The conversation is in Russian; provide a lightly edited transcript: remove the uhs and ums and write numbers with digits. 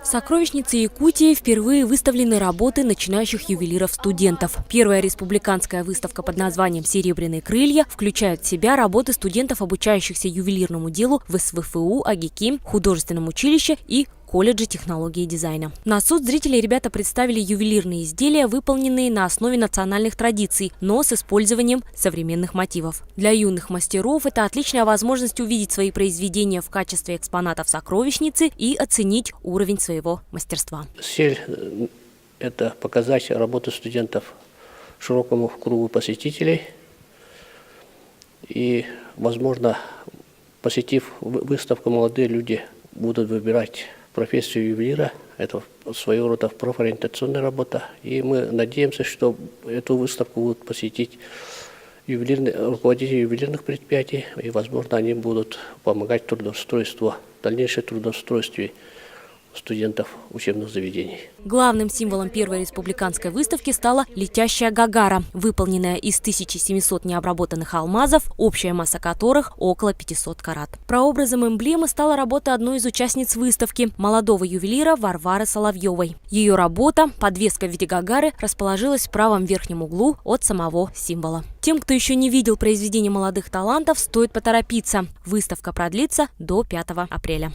сокровищнице Якутии впервые выставлены работы начинающих ювелиров-студентов. Первая республиканская выставка под названием «Серебряные крылья» включает в себя работы студентов, обучающихся ювелирному делу в СВФУ, АГИКИМ, художественном училище и колледже технологии и дизайна. На суд зрителей ребята представили ювелирные изделия, выполненные на основе национальных традиций, но с использованием современных мотивов. Для юных мастеров это отличная возможность увидеть свои произведения в качестве экспонатов сокровищницы и оценить уровень своего мастерства. Цель – это показать работу студентов широкому кругу посетителей. И, возможно, посетив выставку, молодые люди будут выбирать профессию ювелира. Это своего рода профориентационная работа. И мы надеемся, что эту выставку будут посетить руководители ювелирных предприятий. И, возможно, они будут помогать в дальнейшем трудоустройстве студентов учебных заведений. Главным символом первой республиканской выставки стала летящая Гагара, выполненная из 1700 необработанных алмазов, общая масса которых около 500 карат. Прообразом эмблемы стала работа одной из участниц выставки – молодого ювелира Варвары Соловьевой. Ее работа, подвеска в виде Гагары, расположилась в правом верхнем углу от самого символа. Тем, кто еще не видел произведения молодых талантов, стоит поторопиться. Выставка продлится до 5 апреля.